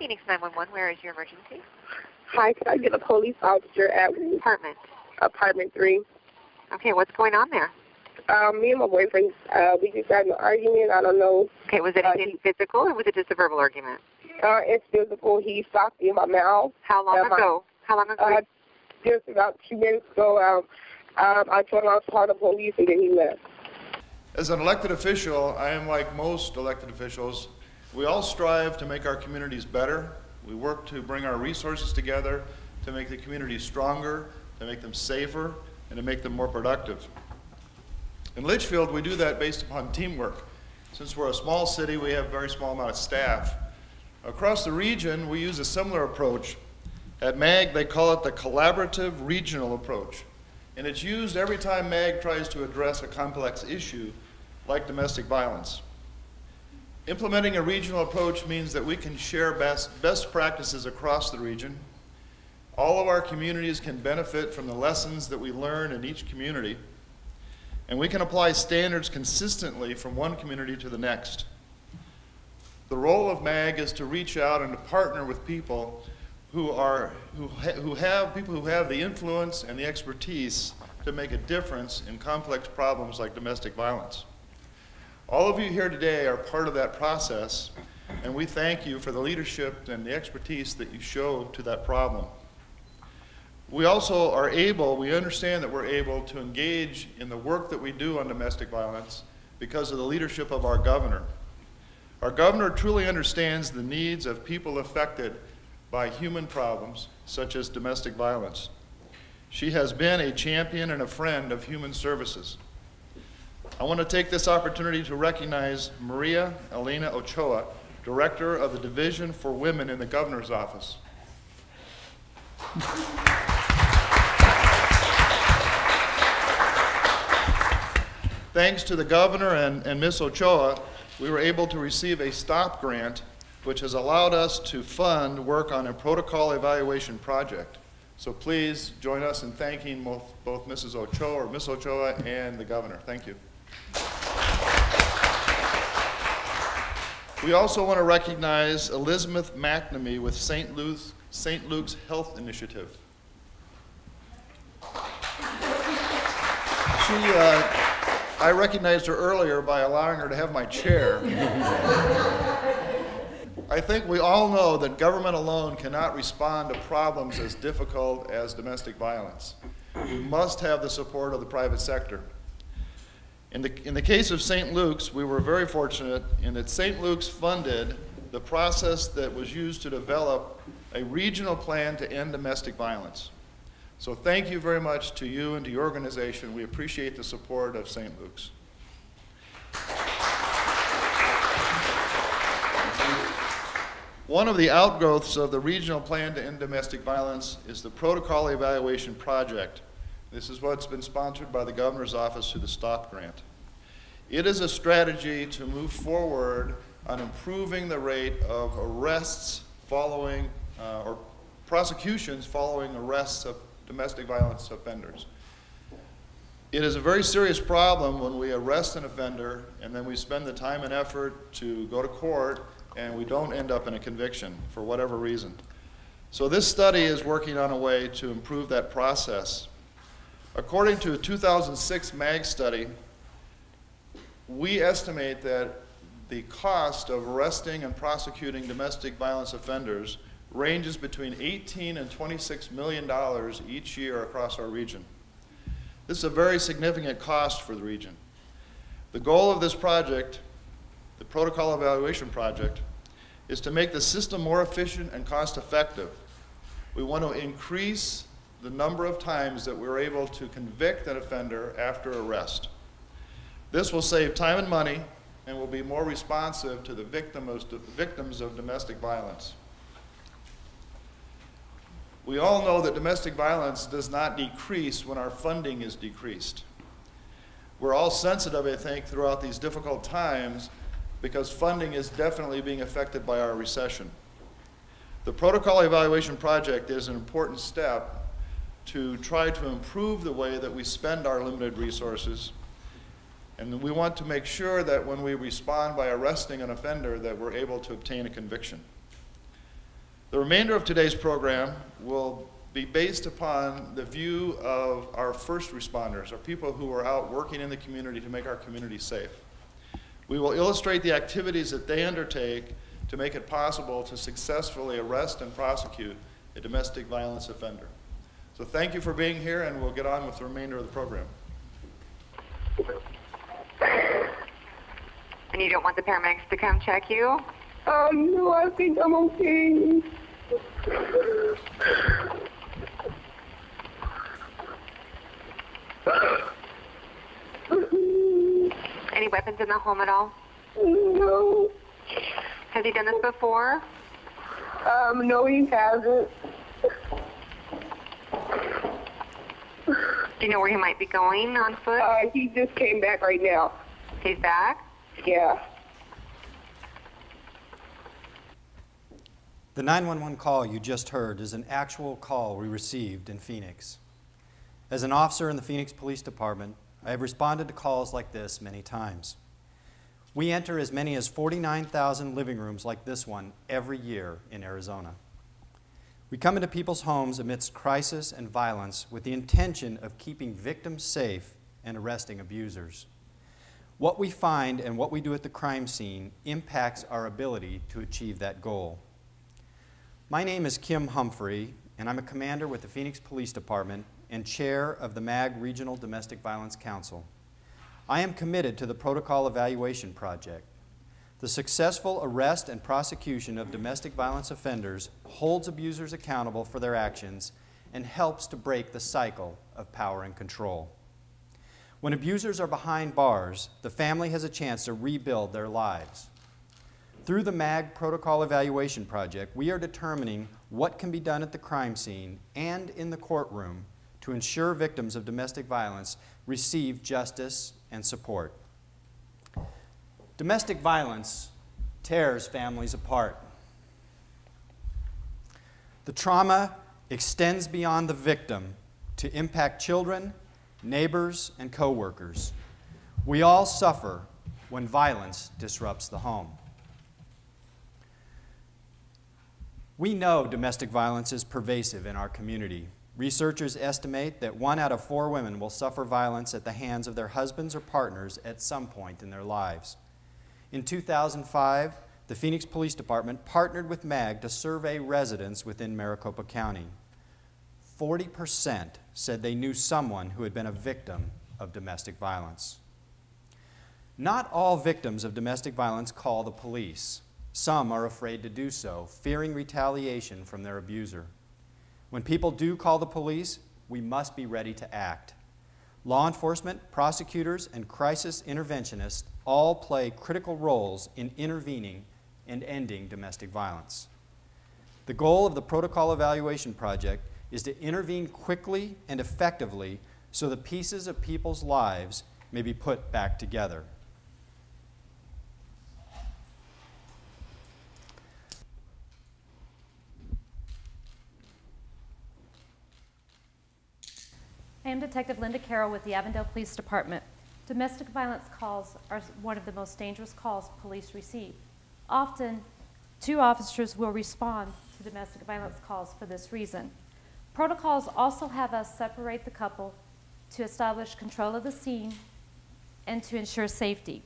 Phoenix 911, where is your emergency? Hi, could I get a police officer at Apartment. Apartment 3? Okay, what's going on there? Me and my boyfriend, we just had an argument. I don't know. Okay, was it anything physical or was it just a verbal argument? It's physical. He socked me in my mouth. How long ago? How long ago? Just about 2 minutes ago. I told him I was calling the police, and then he left. As an elected official, I am like most elected officials. We all strive to make our communities better. We work to bring our resources together to make the communities stronger, to make them safer, and to make them more productive. In Litchfield, we do that based upon teamwork. Since we're a small city, we have a very small amount of staff. Across the region, we use a similar approach. At MAG, they call it the collaborative regional approach. And it's used every time MAG tries to address a complex issue like domestic violence. Implementing a regional approach means that we can share best practices across the region. All of our communities can benefit from the lessons that we learn in each community. And we can apply standards consistently from one community to the next. The role of MAG is to reach out and to partner with people who have the influence and the expertise to make a difference in complex problems like domestic violence. All of you here today are part of that process, and we thank you for the leadership and the expertise that you show to that problem. We also we understand that we're able to engage in the work that we do on domestic violence because of the leadership of our governor. Our governor truly understands the needs of people affected by human problems such as domestic violence. She has been a champion and a friend of human services. I want to take this opportunity to recognize Maria Elena Ochoa, Director of the Division for Women in the Governor's Office. Thanks to the governor and Ms. Ochoa, we were able to receive a STOP grant, which has allowed us to fund work on a protocol evaluation project. So please join us in thanking both Ms. Ochoa and the governor. Thank you. We also want to recognize Elizabeth McNamee with St. Luke's Health Initiative. I recognized her earlier by allowing her to have my chair. I think we all know that government alone cannot respond to problems as difficult as domestic violence. We must have the support of the private sector. In the case of St. Luke's, we were very fortunate in that St. Luke's funded the process that was used to develop a regional plan to end domestic violence. So thank you very much to you and to your organization. We appreciate the support of St. Luke's. One of the outgrowths of the regional plan to end domestic violence is the Protocol Evaluation Project. This is what's been sponsored by the Governor's Office through the STOP grant. It is a strategy to move forward on improving the rate of arrests following, or prosecutions following arrests of domestic violence offenders. It is a very serious problem when we arrest an offender and then we spend the time and effort to go to court and we don't end up in a conviction for whatever reason. So this study is working on a way to improve that process. According to a 2006 MAG study, we estimate that the cost of arresting and prosecuting domestic violence offenders ranges between $18 and $26 million each year across our region. This is a very significant cost for the region. The goal of this project, the Protocol Evaluation Project, is to make the system more efficient and cost-effective. We want to increase the number of times that we're able to convict an offender after arrest. This will save time and money and will be more responsive to the victims of domestic violence. We all know that domestic violence does not decrease when our funding is decreased. We're all sensitive, I think, throughout these difficult times because funding is definitely being affected by our recession. The Protocol Evaluation Project is an important step to try to improve the way that we spend our limited resources. And we want to make sure that when we respond by arresting an offender that we're able to obtain a conviction. The remainder of today's program will be based upon the view of our first responders, our people who are out working in the community to make our community safe. We will illustrate the activities that they undertake to make it possible to successfully arrest and prosecute a domestic violence offender. So thank you for being here, and we'll get on with the remainder of the program. And you don't want the paramedics to come check you? No, I think I'm okay. Any weapons in the home at all? No. Has he done this before? No, he hasn't. Do you know where he might be going on foot? He just came back right now. He's back? Yeah. The 911 call you just heard is an actual call we received in Phoenix. As an officer in the Phoenix Police Department, I have responded to calls like this many times. We enter as many as 49,000 living rooms like this one every year in Arizona. We come into people's homes amidst crisis and violence with the intention of keeping victims safe and arresting abusers. What we find and what we do at the crime scene impacts our ability to achieve that goal. My name is Kim Humphrey, and I'm a commander with the Phoenix Police Department and chair of the MAG Regional Domestic Violence Council. I am committed to the Protocol Evaluation Project. The successful arrest and prosecution of domestic violence offenders holds abusers accountable for their actions and helps to break the cycle of power and control. When abusers are behind bars, the family has a chance to rebuild their lives. Through the MAG Protocol Evaluation Project, we are determining what can be done at the crime scene and in the courtroom to ensure victims of domestic violence receive justice and support. Domestic violence tears families apart. The trauma extends beyond the victim to impact children, neighbors, and coworkers. We all suffer when violence disrupts the home. We know domestic violence is pervasive in our community. Researchers estimate that 1 out of 4 women will suffer violence at the hands of their husbands or partners at some point in their lives. In 2005, the Phoenix Police Department partnered with MAG to survey residents within Maricopa County. 40% said they knew someone who had been a victim of domestic violence. Not all victims of domestic violence call the police. Some are afraid to do so, fearing retaliation from their abuser. When people do call the police, we must be ready to act. Law enforcement, prosecutors, and crisis interventionists all play critical roles in intervening and ending domestic violence. The goal of the Protocol Evaluation Project is to intervene quickly and effectively so the pieces of people's lives may be put back together. I am Detective Linda Carroll with the Avondale Police Department. Domestic violence calls are one of the most dangerous calls police receive. Often, 2 officers will respond to domestic violence calls for this reason. Protocols also have us separate the couple to establish control of the scene and to ensure safety.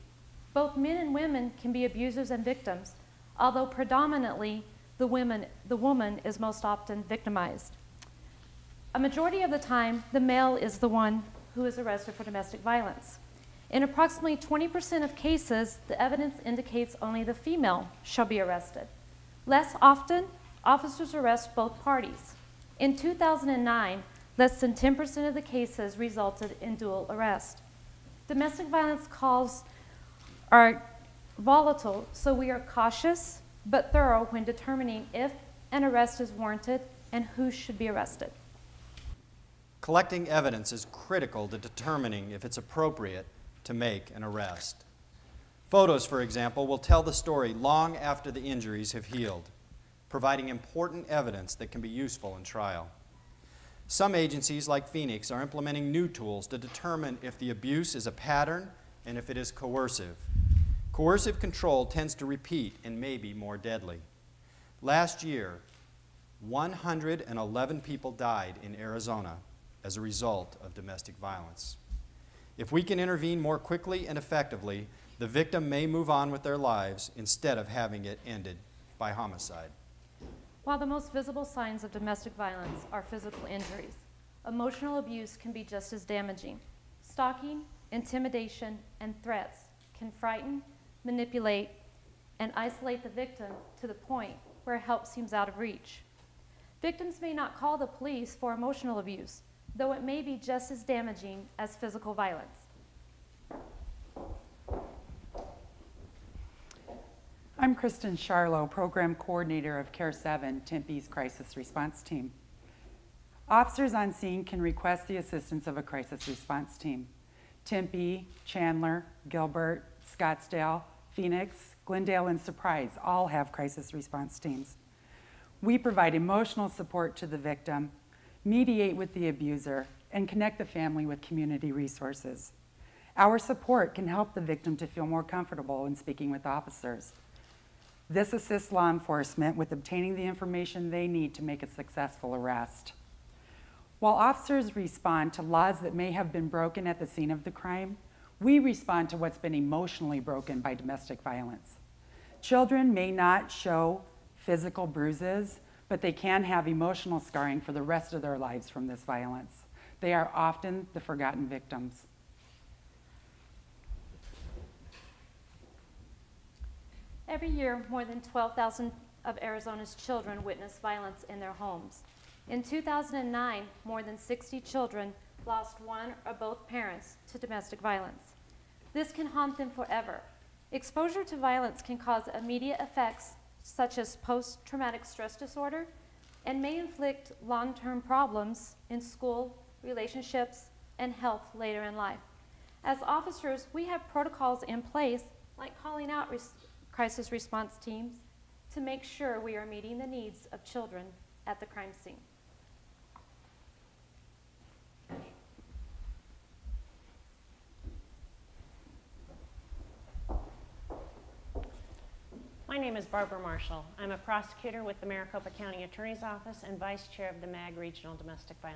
Both men and women can be abusers and victims, although predominantly the woman is most often victimized. A majority of the time, the male is the one who is arrested for domestic violence. In approximately 20% of cases, the evidence indicates only the female shall be arrested. Less often, officers arrest both parties. In 2009, less than 10% of the cases resulted in dual arrest. Domestic violence calls are volatile, so we are cautious but thorough when determining if an arrest is warranted and who should be arrested. Collecting evidence is critical to determining if it's appropriate to make an arrest. Photos, for example, will tell the story long after the injuries have healed, providing important evidence that can be useful in trial. Some agencies, like Phoenix, are implementing new tools to determine if the abuse is a pattern and if it is coercive. Coercive control tends to repeat and may be more deadly. Last year, 111 people died in Arizona as a result of domestic violence. If we can intervene more quickly and effectively, the victim may move on with their lives instead of having it ended by homicide. While the most visible signs of domestic violence are physical injuries, emotional abuse can be just as damaging. Stalking, intimidation, and threats can frighten, manipulate, and isolate the victim to the point where help seems out of reach. Victims may not call the police for emotional abuse, though it may be just as damaging as physical violence. I'm Kristen Charlo, Program Coordinator of CARE 7, Tempe's Crisis Response Team. Officers on scene can request the assistance of a crisis response team. Tempe, Chandler, Gilbert, Scottsdale, Phoenix, Glendale, and Surprise all have crisis response teams. We provide emotional support to the victim, mediate with the abuser, and connect the family with community resources. Our support can help the victim to feel more comfortable in speaking with officers. This assists law enforcement with obtaining the information they need to make a successful arrest. While officers respond to laws that may have been broken at the scene of the crime, we respond to what's been emotionally broken by domestic violence. Children may not show physical bruises, but they can have emotional scarring for the rest of their lives from this violence. They are often the forgotten victims. Every year, more than 12,000 of Arizona's children witness violence in their homes. In 2009, more than 60 children lost one or both parents to domestic violence. This can haunt them forever. Exposure to violence can cause immediate effects such as post-traumatic stress disorder and may inflict long-term problems in school, relationships, and health later in life. As officers, we have protocols in place, like calling out crisis response teams, to make sure we are meeting the needs of children at the crime scene. My name is Barbara Marshall. I'm a prosecutor with the Maricopa County Attorney's Office and Vice Chair of the MAG Regional Domestic Violence